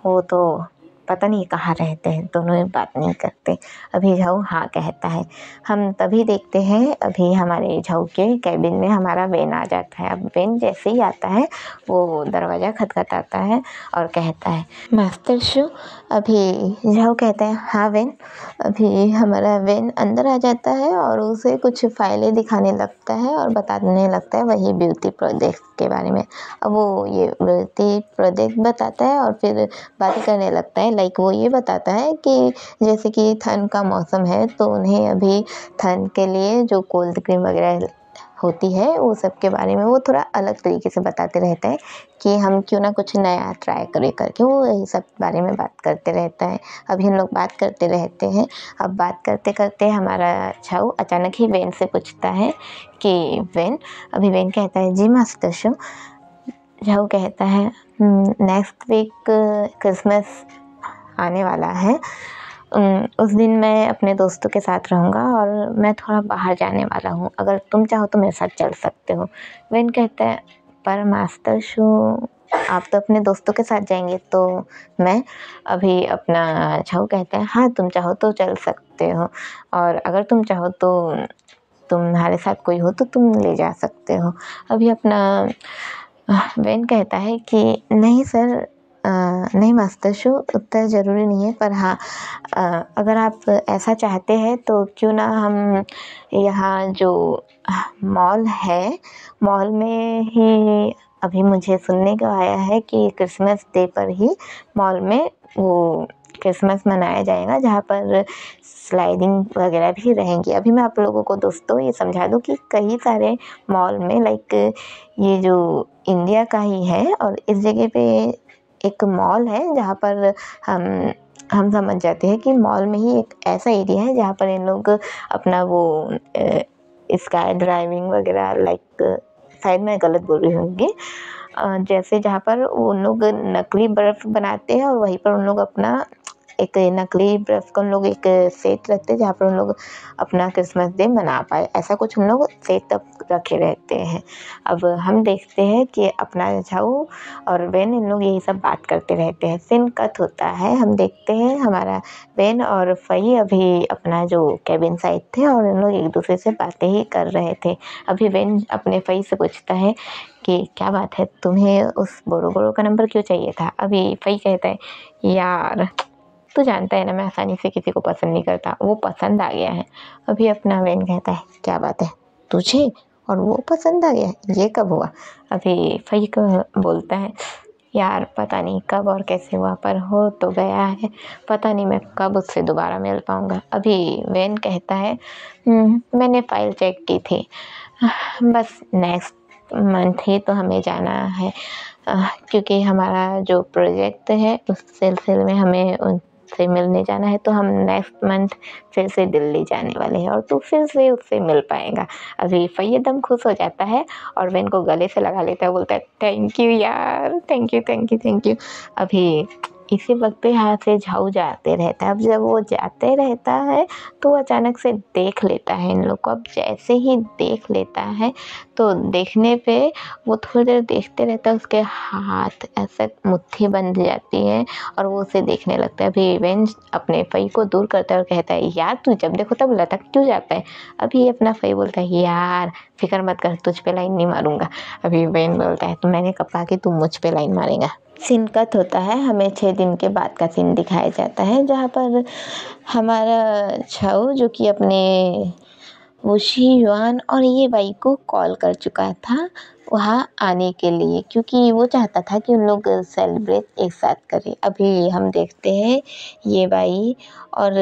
वो तो पता नहीं कहाँ रहते हैं, दोनों ही बात नहीं करते। अभी झाऊ हाँ कहता है। हम तभी देखते हैं अभी हमारे झाऊ के कैबिन में हमारा वेन आ जाता है। अब वेन जैसे ही आता है वो दरवाज़ा खटखटाता है और कहता है, मास्टर शू। अभी झाऊ कहता है, हाँ वेन। अभी हमारा वेन अंदर आ जाता है और उसे कुछ फाइलें दिखाने लगता है और बताने लगता है वही ब्यूटी प्रोजेक्ट के बारे में। अब वो ये ब्यूटी प्रोजेक्ट बताता है और फिर बातें करने लगता है। लाइक वो ये बताता है कि जैसे कि ठंड का मौसम है तो उन्हें अभी ठंड के लिए जो कोल्ड क्रीम वगैरह होती है वो सब के बारे में वो थोड़ा अलग तरीके से बताते रहता है कि हम क्यों ना कुछ नया ट्राई करें करके, वो यही सब बारे में बात करते रहता है। अभी हम लोग बात करते रहते हैं। अब बात करते करते हमारा झाऊ अचानक ही वेन से पूछता है कि वेन। अभी वेन कहता है, जी मास्टर शो। झाऊ कहता है, नेक्स्ट वीक क्रिसमस आने वाला है, उस दिन मैं अपने दोस्तों के साथ रहूँगा और मैं थोड़ा बाहर जाने वाला हूँ, अगर तुम चाहो तो मेरे साथ चल सकते हो। वेन कहता है, पर मास्टर शो आप तो अपने दोस्तों के साथ जाएंगे तो मैं। अभी अपना झाऊ कहता है, हाँ तुम चाहो तो चल सकते हो और अगर तुम चाहो तो तुम्हारे साथ कोई हो तो तुम ले जा सकते हो। अभी अपना वेन कहता है कि नहीं सर, नहीं मास्टर शो उतना ज़रूरी नहीं है, पर हाँ अगर आप ऐसा चाहते हैं तो क्यों ना हम यहाँ जो मॉल है, मॉल में ही अभी मुझे सुनने को आया है कि क्रिसमस डे पर ही मॉल में वो क्रिसमस मनाया जाएगा, जहाँ पर स्लाइडिंग वगैरह भी रहेंगी। अभी मैं आप लोगों को दोस्तों ये समझा दूँ कि कई सारे मॉल में लाइक ये जो इंडिया का ही है और इस जगह पे एक मॉल है जहाँ पर हम समझ जाते हैं कि मॉल में ही एक ऐसा एरिया है जहाँ पर इन लोग अपना वो स्काई ड्राइविंग वगैरह, लाइक शायद मैं गलत बोल रही होंगी, जैसे जहाँ पर उन लोग नकली बर्फ़ बनाते हैं और वहीं पर उन लोग अपना एक नकली बर्फ़ का उन लोग एक सेट रखते हैं जहाँ पर उन लोग अपना क्रिसमस डे मना पाए, ऐसा कुछ हम लोग सेटअप रखे रहते हैं। अब हम देखते हैं कि अपना झाऊ और वेन इन लोग यही सब बात करते रहते हैं। सीन कट होता है, हम देखते हैं हमारा वेन और फई अभी अपना जो कैबिन साइड थे और इन लोग एक दूसरे से बातें ही कर रहे थे। अभी वेन अपने फई से पूछता है कि क्या बात है, तुम्हें उस बोरो बोरो का नंबर क्यों चाहिए था। अभी फई कहता है, यार तू जानता है ना मैं आसानी से किसी को पसंद नहीं करता, वो पसंद आ गया है। अभी अपना वेन कहता है, क्या बात है, तुझे और वो पसंद आ गया, ये कब हुआ। अभी फई को बोलता है, यार पता नहीं कब और कैसे हुआ, पर हो तो गया है। पता नहीं मैं कब उससे दोबारा मिल पाऊँगा। अभी वेन कहता है मैंने फ़ाइल चेक की थी, बस नेक्स्ट मंथ ही तो हमें जाना है, क्योंकि हमारा जो प्रोजेक्ट है उस सिलसिले में हमें उनसे मिलने जाना है, तो हम नेक्स्ट मंथ फिर से दिल्ली जाने वाले हैं और तू फिर से उससे मिल पाएगा। अभी फ़ई एकदम खुश हो जाता है और वेन को गले से लगा लेता है, बोलता है थैंक यू यार, thank you thank you thank you. अभी इसी वक्त पे यहाँ से झाऊ जाते रहता है। अब जब वो जाते रहता है तो वो अचानक से देख लेता है इन लोग को। अब जैसे ही देख लेता है तो देखने पे वो थोड़ी देर देखते रहता है, उसके हाथ ऐसे मुट्ठी बंध जाती है और वो उसे देखने लगता है। अभी वेन अपने फ़ई को दूर करता है और कहता है यार तू जब देखो तब लटक क्यों जाता है। अभी अपना फ़ई बोलता है यार फिक्र मत कर, तुझ पे लाइन नहीं मारूंगा। अभी वेन बोलता है तो मैंने कब कहा कि तू मुझ पे लाइन मारेगा। सीन कट होता है, हमें 6 दिन के बाद का सीन दिखाया जाता है, जहाँ पर हमारा झाऊ जो कि अपने वुशी युआन और ये बाई को कॉल कर चुका था वहाँ आने के लिए, क्योंकि वो चाहता था कि उन लोग सेलिब्रेट एक साथ करें। अभी हम देखते हैं ये बाई और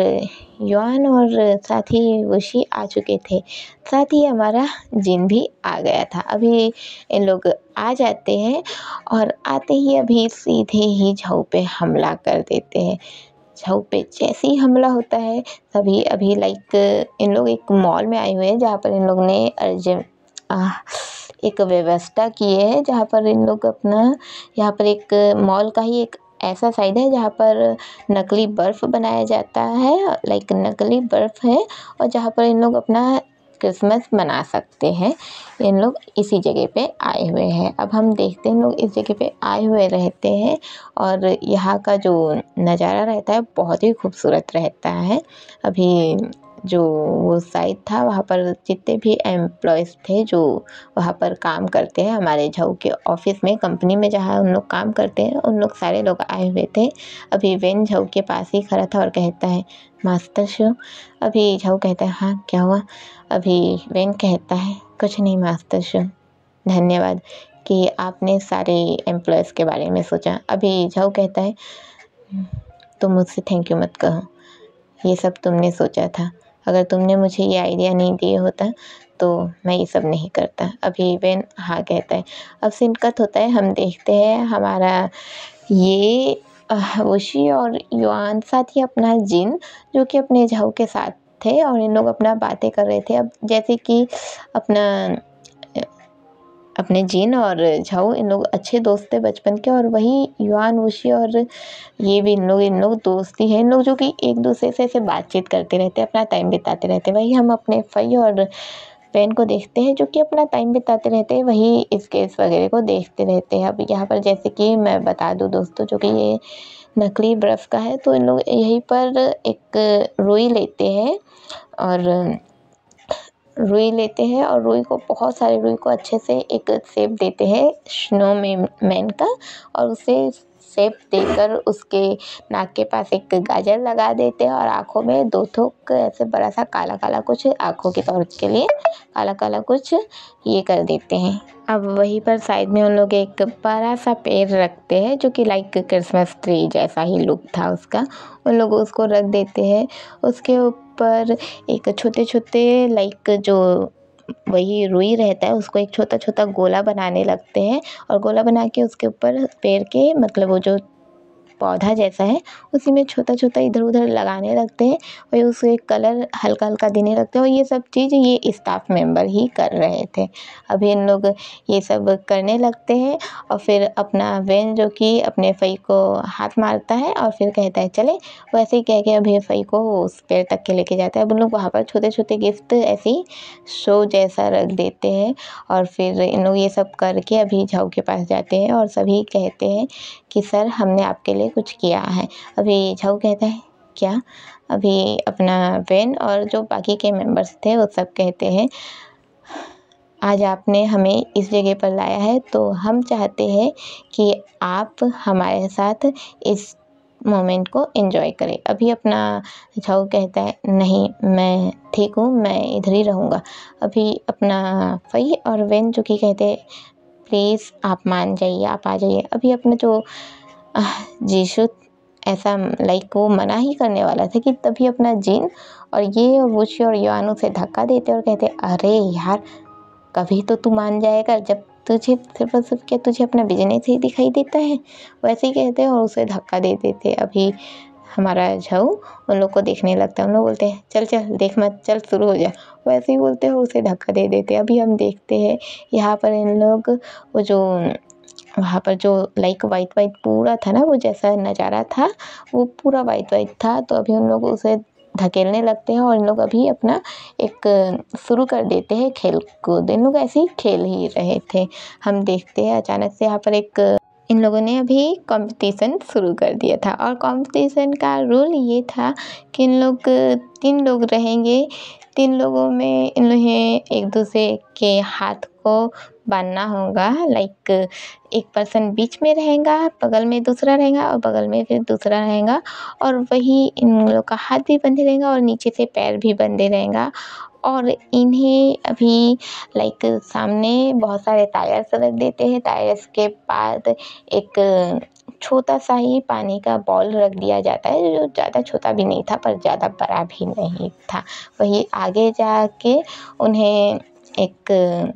युआन और साथ ही वुशी आ चुके थे, साथ ही हमारा जिन भी आ गया था। अभी इन लोग आ जाते हैं और आते ही अभी सीधे ही झाऊ पे हमला कर देते हैं। झाऊ पे जैसे ही हमला होता है तभी अभी लाइक इन लोग एक मॉल में आए हुए हैं, जहाँ पर इन लोग ने एक व्यवस्था की है, जहाँ पर इन लोग अपना यहाँ पर एक मॉल का ही एक ऐसा साइड है जहाँ पर नकली बर्फ़ बनाया जाता है, लाइक नकली बर्फ़ है, और जहाँ पर इन लोग अपना क्रिसमस मना सकते हैं। इन लोग इसी जगह पे आए हुए हैं। अब हम देखते हैं इन लोग इस जगह पे आए हुए रहते हैं और यहाँ का जो नज़ारा रहता है बहुत ही खूबसूरत रहता है। अभी जो वो साइट था वहाँ पर जितने भी एम्प्लॉयज़ थे जो वहाँ पर काम करते हैं हमारे झाऊ के ऑफिस में, कंपनी में जहाँ उन लोग काम करते हैं, उन लोग सारे लोग आए हुए थे। अभी वेन झाऊ के पास ही खड़ा था और कहता है मास्टर शो। अभी झाऊ कहता है हाँ क्या हुआ। अभी वेन कहता है कुछ नहीं मास्टर शो, धन्यवाद कि आपने सारे एम्प्लॉयज़ के बारे में सोचा। अभी झाऊ कहता है तुम मुझसे थैंक यू मत कहो, ये सब तुमने सोचा था, अगर तुमने मुझे ये आइडिया नहीं दिया होता तो मैं ये सब नहीं करता। अभी वेन हाँ कहता है। अब सीन कट होता है, हम देखते हैं हमारा ये वुशी और युआन साथ ही अपना जिन जो कि अपने झाऊ के साथ थे और इन लोग अपना बातें कर रहे थे। अब जैसे कि अपने जिन और झाऊ इन लोग अच्छे दोस्त थे बचपन के, और वही युआन वुशी और ये भी इन लोग दोस्ती है, इन लोग जो कि एक दूसरे से ऐसे बातचीत करते रहते हैं, अपना टाइम बिताते रहते हैं। वही हम अपने फ़ई और वेन को देखते हैं जो कि अपना टाइम बिताते रहते हैं, वही इस केस वगैरह को देखते रहते हैं। अब यहाँ पर जैसे कि मैं बता दूँ दोस्तों, जो कि ये नकली बर्फ़ का है, तो इन लोग यहीं पर एक रुई लेते हैं और रुई को बहुत सारे रुई को अच्छे से एक शेप देते हैं स्नो मैन का, और उसे शेप देकर उसके नाक के पास एक गाजर लगा देते हैं और आँखों में 2 थोक ऐसे बड़ा सा काला काला कुछ आँखों के तौर के लिए काला काला कुछ ये कर देते हैं। अब वहीं पर साइड में उन लोग एक बड़ा सा पेड़ रखते हैं जो कि लाइक क्रिसमस ट्री जैसा ही लुक था उसका, उन लोग उसको रख देते हैं। उसके ऊपर एक छोटे छोटे लाइक जो वही रुई रहता है उसको एक छोटा छोटा गोला बनाने लगते हैं, और गोला बना के उसके ऊपर पेड़ के मतलब वो जो पौधा जैसा है उसी में छोटा छोटा इधर उधर लगाने लगते हैं, और उसे कलर हल्का हल्का देने लगते हैं। और ये सब चीज़ ये स्टाफ मेंबर ही कर रहे थे। अभी इन लोग ये सब करने लगते हैं और फिर अपना वेन जो कि अपने फ़ई को हाथ मारता है और फिर कहता है चले। वैसे ही कह के अभी फ़ई को उस पेड़ तक के लेके जाता है। अब उन लोग वहाँ पर छोटे छोटे गिफ्ट ऐसे ही शो जैसा रख देते हैं, और फिर इन लोग ये सब करके अभी झाऊ के पास जाते हैं और सभी कहते हैं कि सर हमने आपके लिए कुछ किया है। अभी झाऊ कहता है क्या। अभी अपना वेन और जो बाकी के मेंबर्स थे वो सब कहते हैं आज आपने हमें इस जगह पर लाया है तो हम चाहते हैं कि आप हमारे साथ इस मोमेंट को एंजॉय करें। अभी अपना झाऊ कहता है नहीं मैं ठीक हूँ, मैं इधर ही रहूँगा। अभी अपना फ़ई और वेन जो कि कहते हैं प्लीज़ आप मान जाइए, आप आ जाइए। अभी अपना जो जीशु ऐसा लाइक वो मना ही करने वाला था कि तभी अपना जिन और ये और वुशी और योआन उसे धक्का देते और कहते, अरे यार कभी तो तू मान जाएगा, जब तुझे सिर्फ और सिर्फ क्या तुझे अपना बिजनेस ही दिखाई देता है। वैसे ही कहते हैं और उसे धक्का दे देते। अभी हमारा झाऊ उन लोग को देखने लगता है। उन लोग बोलते हैं चल चल देख मत, चल शुरू हो जा। वैसे ही बोलते हैं और उसे धक्का दे देते। अभी हम देखते हैं यहाँ पर इन लोग वो जो वहाँ पर जो लाइक वाइट वाइट पूरा था ना, वो जैसा नज़ारा था वो पूरा वाइट वाइट था। तो अभी उन लोग उसे धकेलने लगते हैं और इन लोग अभी अपना एक शुरू कर देते हैं खेल कूद। इन लोग ऐसे ही खेल ही रहे थे। हम देखते हैं अचानक से यहाँ पर इन लोगों ने अभी कंपटीशन शुरू कर दिया था और कंपटीशन का रूल ये था कि इन लोग 3 लोग रहेंगे। 3 लोगों में इन्हें एक दूसरे के हाथ को बांधना होगा। लाइक एक पर्सन बीच में रहेगा, बगल में दूसरा रहेगा और बगल में फिर दूसरा रहेगा और वही इन लोग का हाथ भी बंधे रहेगा और नीचे से पैर भी बंधे रहेगा। और इन्हें अभी लाइक सामने बहुत सारे टायर्स रख देते हैं। टायर्स के बाद एक छोटा सा ही पानी का बॉल रख दिया जाता है, जो ज़्यादा छोटा भी नहीं था पर ज़्यादा बड़ा भी नहीं था। वही आगे जाके उन्हें एक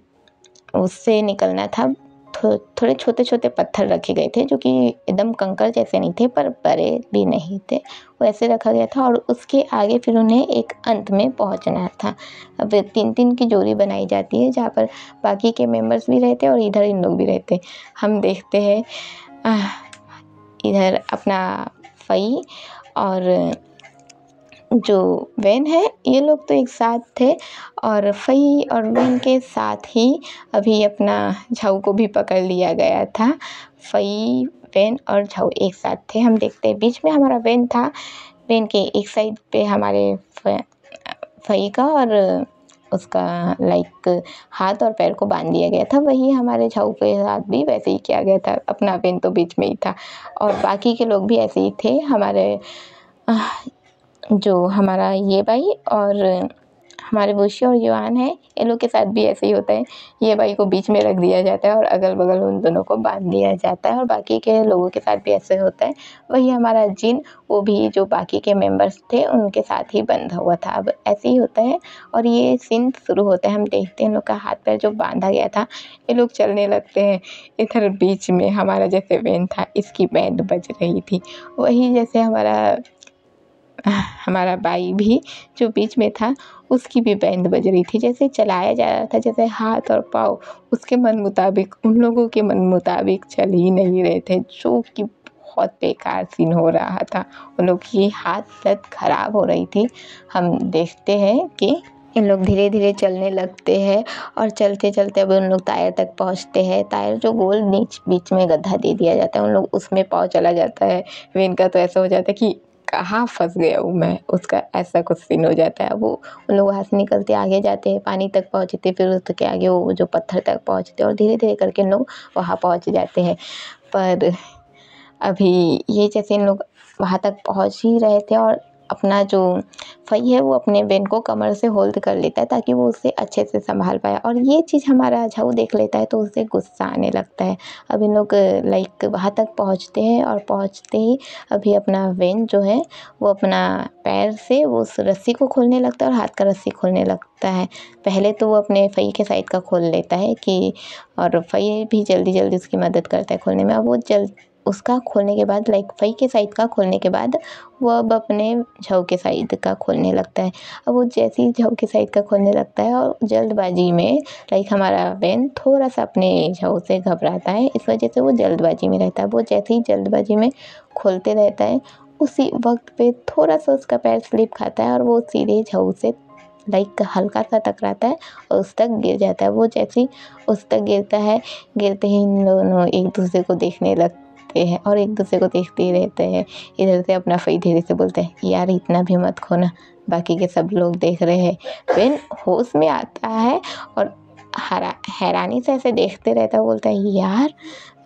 उससे निकलना था। थोड़े छोटे छोटे पत्थर रखे गए थे जो कि एकदम कंकड़ जैसे नहीं थे पर बड़े भी नहीं थे, वैसे रखा गया था। और उसके आगे फिर उन्हें एक अंत में पहुंचना था। अब 3-3 की जोड़ी बनाई जाती है जहाँ पर बाकी के मेंबर्स भी रहते और इधर इन लोग भी रहते। हम देखते हैं इधर अपना फई और जो वैन है, ये लोग तो एक साथ थे और फई और वैन के साथ ही अभी अपना झाऊ को भी पकड़ लिया गया था। फई, वैन और झाऊ एक साथ थे। हम देखते हैं बीच में हमारा वैन था। वैन के एक साइड पे हमारे फई का और उसका लाइक हाथ और पैर को बांध दिया गया था। वही हमारे झाऊ के साथ भी वैसे ही किया गया था। अपना वैन तो बीच में ही था और बाकी के लोग भी ऐसे ही थे। हमारे जो हमारा ये भाई और हमारे वुशी और योआन है, इन लोग के साथ भी ऐसे ही होता है। ये भाई को बीच में रख दिया जाता है और अगल बगल उन दोनों को बांध दिया जाता है और बाकी के लोगों के साथ भी ऐसे होता है। वही हमारा जिन, वो भी जो बाकी के मेंबर्स थे उनके साथ ही बंधा हुआ था। अब ऐसे ही होता है और ये सीन शुरू होता है। हम देखते हैं इन लोग का हाथ पैर जो बांधा गया था, ये लोग चलने लगते हैं। इधर बीच में हमारा जैसे वैन था, इसकी बैंड बज रही थी। वही जैसे हमारा बाई भी जो बीच में था, उसकी भी बैंड बज रही थी। जैसे चलाया जा रहा था, जैसे हाथ और पाँव उसके मन मुताबिक, उन लोगों के मन मुताबिक चल ही नहीं रहे थे, जो कि बहुत बेकार सीन हो रहा था। उन लोग की हालत ख़राब हो रही थी। हम देखते हैं कि इन लोग धीरे धीरे चलने लगते हैं और चलते चलते अब उन लोग टायर तक पहुंचते हैं। टायर जो गोल बीच में गड्ढा दे दिया जाता है, उन लोग उसमें पाँव चला जाता है। वेन का तो ऐसा हो जाता है कि कहाँ फंस गया हूँ मैं, उसका ऐसा कुछ सीन हो जाता है। वो उन लोग वहाँ से निकलते आगे जाते हैं, पानी तक पहुँचते, फिर उसके आगे वो जो पत्थर तक पहुँचते और धीरे धीरे करके इन लोग वहाँ पहुँच जाते हैं। पर अभी ये जैसे इन लोग वहाँ तक पहुँच ही रहे थे और अपना जो फई है वो अपने वेन को कमर से होल्ड कर लेता है ताकि वो उसे अच्छे से संभाल पाए। और ये चीज़ हमारा झाऊ देख लेता है तो उसे गुस्सा आने लगता है। अब इन लोग लाइक वहाँ तक पहुँचते हैं और पहुँचते ही अभी अपना वेन जो है वो अपना पैर से वो उस रस्सी को खोलने लगता है और हाथ का रस्सी खोलने लगता है। पहले तो वो अपने फई के साइड का खोल लेता है कि, और फई भी जल्दी जल्दी उसकी मदद करता है खोलने में। अब वो उसका खोलने के बाद लाइक फई के साइड का खोलने के बाद वो अब अपने झाऊ के साइड का खोलने लगता है। अब वो जैसे ही झाऊ के साइड का खोलने लगता है और जल्दबाजी में लाइक हमारा वैन थोड़ा सा अपने झाऊ से घबराता है, इस वजह से वो जल्दबाजी में रहता है। वो जैसे ही जल्दबाजी में खोलते रहता है, उसी वक्त पे थोड़ा सा उसका पैर स्लिप खाता है और वो सीधे झाऊ से लाइक हल्का सा टकराता है और उस तक गिर जाता है। वो जैसे ही उस तक गिरता है, गिरते ही इन दोनों एक दूसरे को देखने लगते हैं और एक दूसरे को देखते ही रहते हैं। इधर से अपना फई धीरे से बोलते हैं, यार इतना भी मत खोना, बाकी के सब लोग देख रहे हैं। वैन होश में आता है और हैरानी से ऐसे देखते रहता है। बोलता है यार,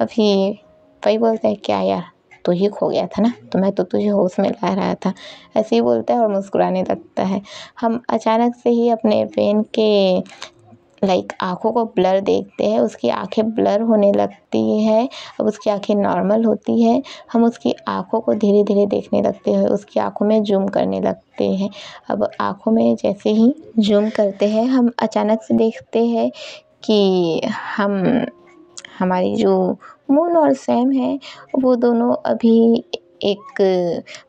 अभी फई बोलता है क्या यार, तू ही खो गया था ना, तो मैं तो तुझे होश में ला रहा था, ऐसे ही बोलता है और मुस्कुराने लगता है। हम अचानक से ही अपने वैन के लाइक आँखों को ब्लर देखते हैं, उसकी आँखें ब्लर होने लगती है। अब उसकी आँखें नॉर्मल होती है, हम उसकी आँखों को धीरे धीरे देखने लगते हैं, उसकी आँखों में जूम करने लगते हैं। अब आँखों में जैसे ही जूम करते हैं, हम अचानक से देखते हैं कि हमारी जो मून और सैम है, वो दोनों अभी एक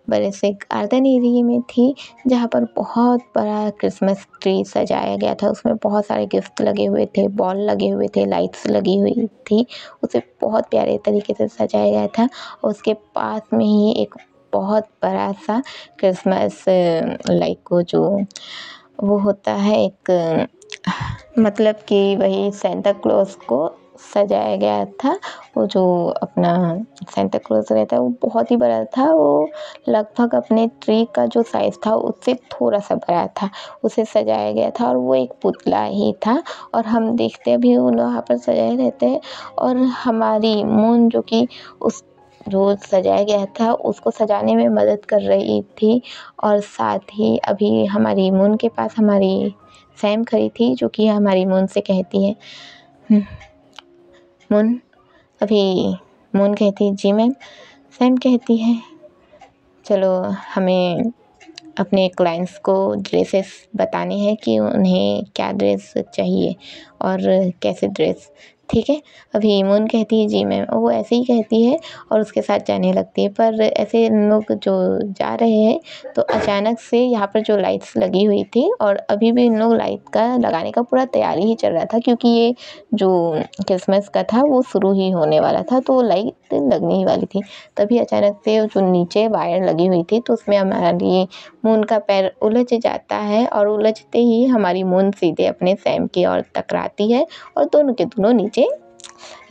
बड़े से गार्डन एरिया में थी, जहाँ पर बहुत बड़ा क्रिसमस ट्री सजाया गया था। उसमें बहुत सारे गिफ्ट लगे हुए थे, बॉल लगे हुए थे, लाइट्स लगी हुई थी। उसे बहुत प्यारे तरीके से सजाया गया था और उसके पास में ही एक बहुत बड़ा सा क्रिसमस लाइक वो होता है एक मतलब कि वही सेंटा क्लॉज को सजाया गया था। वो जो अपना सेंटा क्लॉज रहता है, वो बहुत ही बड़ा था। वो लगभग अपने ट्री का जो साइज़ था उससे थोड़ा सा बड़ा था, उसे सजाया गया था और वो एक पुतला ही था। और हम देखते भी उन वहाँ पर सजाए रहते हैं और हमारी मून जो कि उस जो सजाया गया था उसको सजाने में मदद कर रही थी। और साथ ही अभी हमारी मून के पास हमारी सैम खड़ी थी, जो कि हमारी मून से कहती है मून अभी मून कहती है जी मैम। सैम कहती है चलो हमें अपने क्लाइंट्स को ड्रेसेस बताने हैं कि उन्हें क्या ड्रेस चाहिए और कैसे ड्रेस, ठीक है। अभी मून कहती है जी मैम, और वो ऐसे ही कहती है और उसके साथ जाने लगती है। पर ऐसे इन लोग जो जा रहे हैं तो अचानक से यहाँ पर जो लाइट्स लगी हुई थी, और अभी भी इन लोग लाइट का लगाने का पूरा तैयारी ही चल रहा था, क्योंकि ये जो क्रिसमस का था वो शुरू ही होने वाला था, तो लाइट लगने ही वाली थी। तभी अचानक से जो नीचे वायर लगी हुई थी तो उसमें हमारी मून का पैर उलझ जाता है और उलझते ही हमारी मून सीधे अपने सैम की ओर टकराती है और दोनों के दोनों नीचे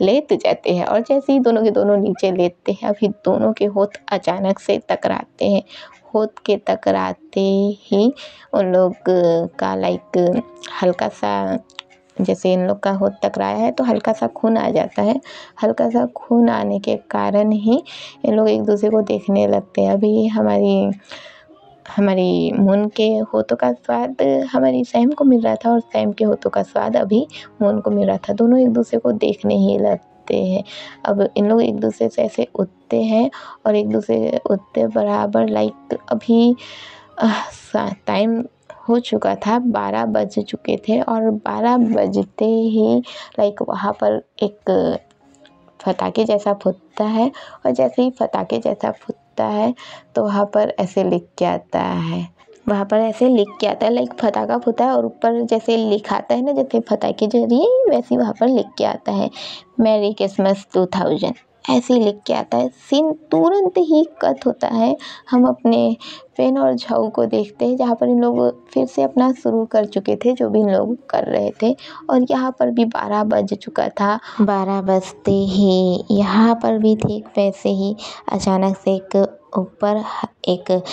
लेट जाते हैं। और जैसे ही दोनों के दोनों नीचे लेटते हैं, अभी दोनों के होठ अचानक से टकराते हैं। होठ के टकराते ही उन लोग का लाइक हल्का सा, जैसे इन लोग का होठ टकराया है तो हल्का सा खून आ जाता है। हल्का सा खून आने के कारण ही इन लोग एक दूसरे को देखने लगते हैं। अभी हमारी मून के होठों का स्वाद हमारी सैम को मिल रहा था और सैम के होठों का स्वाद अभी मून को मिल रहा था। दोनों एक दूसरे को देखने ही लगते हैं। अब इन लोग एक दूसरे से ऐसे उठते हैं और एक दूसरे उठते बराबर लाइक अभी टाइम हो चुका था, 12 बज चुके थे और 12 बजते ही लाइक वहाँ पर एक पटाखे जैसा फूटता है। और जैसे ही पटाखे जैसा फूटता है तो वहाँ पर ऐसे लिख के आता है, वहाँ पर ऐसे लिख के आता है लाइक पटाखा फूटा है और ऊपर जैसे लिखाता है ना, जैसे पटाखे जरिए वैसे वहाँ पर लिख के आता है मैरी क्रिसमस 2000, ऐसे ही लिख के आता है। सीन तुरंत ही कट होता है। हम अपने पेन और झाऊ को देखते हैं, जहाँ पर इन लोग फिर से अपना शुरू कर चुके थे जो भी इन लोग कर रहे थे। और यहाँ पर भी 12 बज चुका था। 12 बजते ही यहाँ पर भी ठीक वैसे ही अचानक से एक ऊपर एक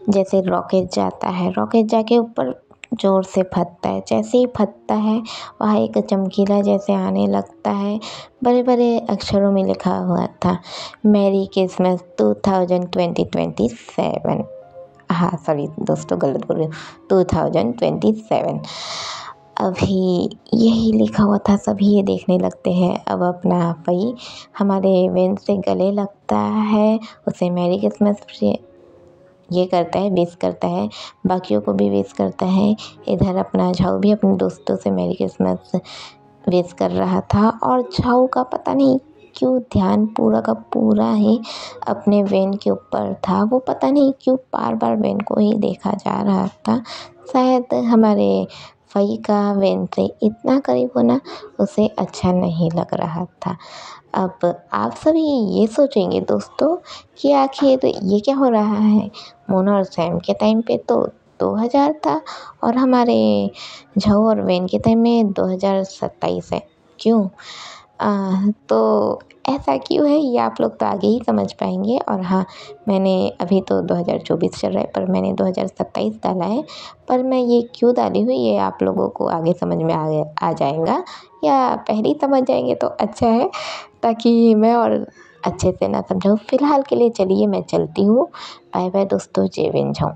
जैसे रॉकेट जाता है, रॉकेट जाके ऊपर ज़ोर से फटता है। जैसे ही फटता है वहाँ एक चमकीला जैसे आने लगता है। बड़े बड़े अक्षरों में लिखा हुआ था मैरी क्रिसमस 2027। हाँ सॉरी दोस्तों, गलत बोल रही हूँ, 2027। अभी यही लिखा हुआ था, सभी ये देखने लगते हैं। अब अपना पई हमारे वेन से गले लगता है, उसे मैरी क्रिसमस ये करता है, विश करता है, बाकियों को भी विश करता है। इधर अपना झाऊ भी अपने दोस्तों से मैरी क्रिसमस विश कर रहा था और झाऊ का पता नहीं क्यों ध्यान पूरा का पूरा ही अपने वेन के ऊपर था। वो पता नहीं क्यों बार बार वेन को ही देखा जा रहा था। शायद हमारे फई का वेन से इतना करीब होना उसे अच्छा नहीं लग रहा था। अब आप सभी ये सोचेंगे दोस्तों कि आखिर ये क्या हो रहा है। मोना और सैम के टाइम पे तो 2000 था और हमारे झाऊ और वेन के टाइम में 2027 है, क्यों? तो ऐसा क्यों है ये आप लोग तो आगे ही समझ पाएंगे। और हाँ, मैंने अभी तो 2024 चल रहा है पर मैंने 2027 डाला है। पर मैं ये क्यों डाली हुई ये आप लोगों को आगे समझ में आ जाएगा, या पहले ही समझ जाएंगे तो अच्छा है, ताकि मैं और अच्छे से ना समझाऊँ। फ़िलहाल के लिए चलिए मैं चलती हूँ। बाय बाय दोस्तों, जय विन झाऊ।